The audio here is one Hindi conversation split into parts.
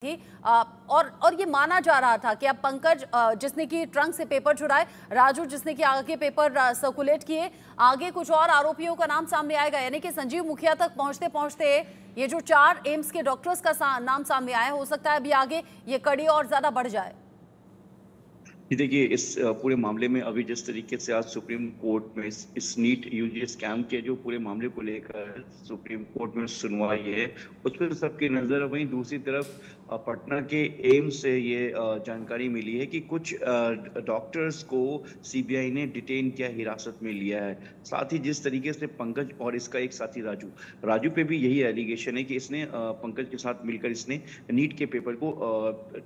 थी। और ये माना जा रहा था कि अब पंकज जिसने कि ट्रंक से पेपर चुराए, राजू जिसने कि आगे पेपर सर्कुलेट किए, आगे कुछ और आरोपियों का नाम सामने आएगा। यानी कि संजीव मुखिया तक पहुंचते पहुंचते ये जो 4 एम्स के डॉक्टर्स का नाम सामने आया, हो सकता है अभी आगे ये कड़ी और ज्यादा बढ़ जाए। जी देखिए, इस पूरे मामले में अभी जिस तरीके से आज सुप्रीम कोर्ट में इस नीट यूजी स्कैम के जो पूरे मामले को लेकर सुप्रीम कोर्ट में सुनवाई है, उस पर सबकी नजर। वहीं दूसरी तरफ पटना के एम्स से ये जानकारी मिली है कि कुछ डॉक्टर्स को सीबीआई ने डिटेन किया, हिरासत में लिया है। साथ ही जिस तरीके से पंकज और इसका एक साथी राजू राजू पे भी यही एलिगेशन है कि इसने पंकज के साथ मिलकर इसने नीट के पेपर को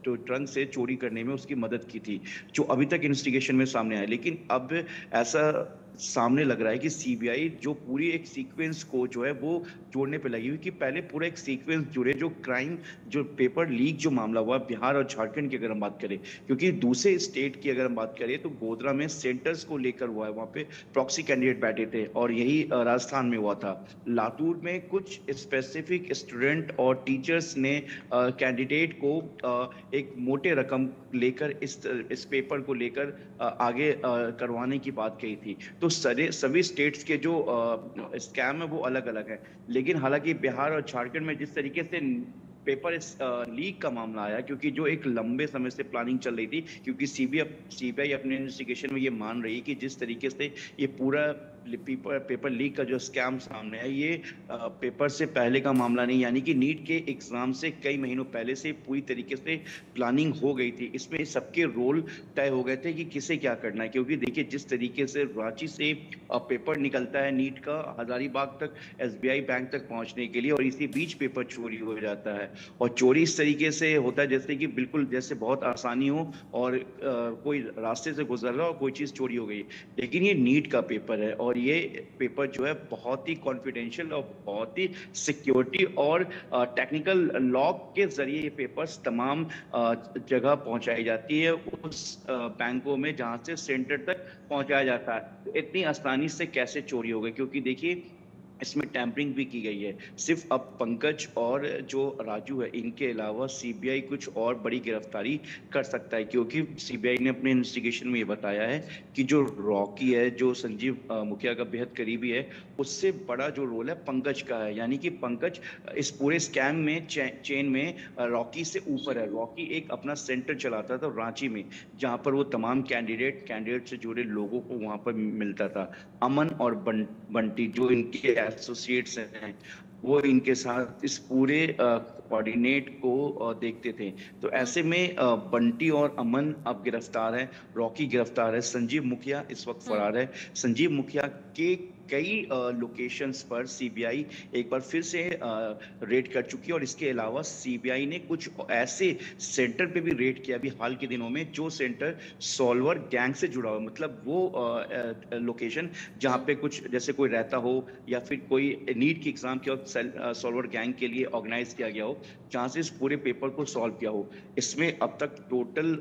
तो ट्रंक से चोरी करने में उसकी मदद की थी, जो अभी तक इन्वेस्टिगेशन में सामने आया। लेकिन अब ऐसा सामने लग रहा है कि सीबीआई जो पूरी एक सीक्वेंस को जो है वो जोड़ने पे लगी हुई, कि पहले पूरा एक सीक्वेंस जुड़े। जो क्राइम, जो पेपर लीक जो मामला हुआ बिहार और झारखंड की अगर हम बात करें, क्योंकि दूसरे स्टेट की अगर हम बात करें तो गोधरा में सेंटर्स को लेकर हुआ है, वहां पे प्रॉक्सी कैंडिडेट बैठे थे, और यही राजस्थान में हुआ था। लातूर में कुछ स्पेसिफिक स्टूडेंट और टीचर्स ने कैंडिडेट को एक मोटे रकम लेकर इस पेपर को लेकर आगे करवाने की बात कही थी। तो सभी स्टेट्स के जो स्कैम है वो अलग अलग है। लेकिन हालांकि बिहार और झारखंड में जिस तरीके से पेपर लीक का मामला आया, क्योंकि जो एक लंबे समय से प्लानिंग चल रही थी, क्योंकि सीबीआई अपने इन्वेस्टिगेशन में ये मान रही है कि जिस तरीके से ये पूरा पेपर लीक का जो स्कैम सामने है, ये पेपर से पहले का मामला नहीं, यानी कि नीट के एग्जाम से कई महीनों पहले से पूरी तरीके से प्लानिंग हो गई थी। इसमें सबके रोल तय हो गए थे कि किसे क्या करना है। क्योंकि देखिए, जिस तरीके से रांची से पेपर निकलता है नीट का हजारीबाग तक, एसबीआई बैंक तक पहुंचने के लिए, और इसी बीच पेपर चोरी हो जाता है। और चोरी इस तरीके से होता है जैसे कि बिल्कुल जैसे बहुत आसानी हो, और कोई रास्ते से गुजर रहा हो, कोई चीज चोरी हो गई। लेकिन ये नीट का पेपर है, और ये पेपर जो है बहुत ही कॉन्फिडेंशियल और बहुत ही सिक्योरिटी और टेक्निकल लॉक के जरिए ये पेपर्स तमाम जगह पहुंचाई जाती है, उस बैंकों में जहां से सेंटर तक पहुंचाया जाता है। इतनी आसानी से कैसे चोरी हो गई? क्योंकि देखिए, इसमें टैंपरिंग भी की गई है। सिर्फ अब पंकज और जो राजू है, इनके अलावा सीबीआई कुछ और बड़ी गिरफ्तारी कर सकता है, क्योंकि सीबीआई ने अपने इन्वेस्टिगेशन में ये बताया है कि जो रॉकी है, जो संजीव मुखिया का बेहद करीबी है, उससे बड़ा जो रोल है पंकज का है। यानी कि पंकज इस पूरे स्कैम में चेन में रॉकी से ऊपर है। रॉकी एक अपना सेंटर चलाता था रांची में, जहां पर वो तमाम कैंडिडेट से जुड़े लोगों को वहां पर मिलता था। अमन और बंटी जो इनके एसोसिएट्स हैं, वो इनके साथ इस पूरे कोऑर्डिनेट को देखते थे। तो ऐसे में बंटी और अमन अब गिरफ्तार है, रॉकी गिरफ्तार है, संजीव मुखिया इस वक्त फरार है। संजीव मुखिया के कई लोकेशंस पर सीबीआई एक बार फिर से रेड कर चुकी है, और इसके अलावा सीबीआई ने कुछ ऐसे सेंटर पे भी रेड किया अभी हाल के दिनों में, जो सेंटर सॉल्वर गैंग से जुड़ा हुआ, मतलब वो लोकेशन जहाँ पे कुछ जैसे कोई रहता हो, या फिर कोई नीट की एग्जाम के वक्त सॉल्वर गैंग के लिए ऑर्गेनाइज किया गया हो, जहाँ से इस पूरे पेपर को सॉल्व किया हो। इसमें अब तक टोटल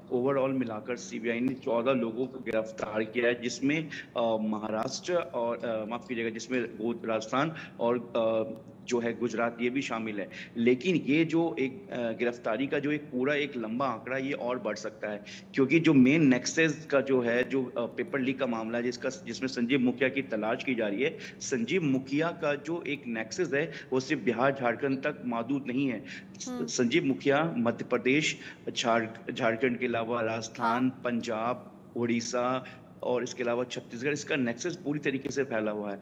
ओवरऑल मिलाकर सीबीआई ने 14 लोगों को गिरफ्तार किया है, जिसमें महाराष्ट्र और माफ कीजिएगा, जिसमें राजस्थान और जो है गुजरात, ये भी शामिल है। लेकिन ये जो एक गिरफ्तारी का जो एक पूरा एक लंबा आंकड़ा, ये और बढ़ सकता है, क्योंकि जो मेन नेक्सस का जो है, जो पेपर लीक का मामला है, जिसमें संजीव मुखिया की तलाश की जा रही है, संजीव मुखिया का जो एक नेक्सस है वो सिर्फ बिहार झारखंड तक महदूद नहीं है। संजीव मुखिया मध्य प्रदेश, झारखंड के अलावा हाँ, राजस्थान, पंजाब, उड़ीसा और इसके अलावा छत्तीसगढ़, इसका नेक्सस पूरी तरीके से फैला हुआ है।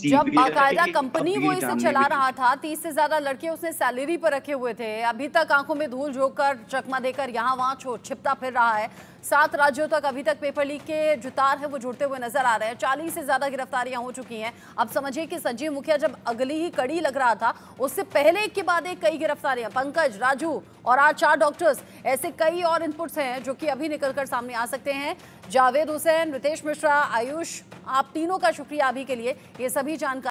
जब बाकायदा सीबीआई कंपनी अब वो ये इसे जानने चला में रहा जुटी। था, 30 से ज्यादा लड़के उसने सैलरी पर रखे हुए थे, अभी तक आंखों में धूल झोंककर चकमा देकर यहाँ वहां छिपता फिर रहा है। 7 राज्यों तक अभी तक पेपर लीक के जो तार है वो जुड़ते हुए नजर आ रहे हैं। 40 से ज्यादा गिरफ्तारियां हो चुकी हैं। अब समझिए कि संजीव मुखिया जब अगली ही कड़ी लग रहा था, उससे पहले एक के बाद एक कई गिरफ्तारियां, पंकज, राजू और आज 4 डॉक्टर्स, ऐसे कई और इनपुट्स हैं जो कि अभी निकलकर सामने आ सकते हैं। जावेद हुसैन, रितेश मिश्रा, आयुष, आप तीनों का शुक्रिया अभी के लिए, ये सभी जानकारी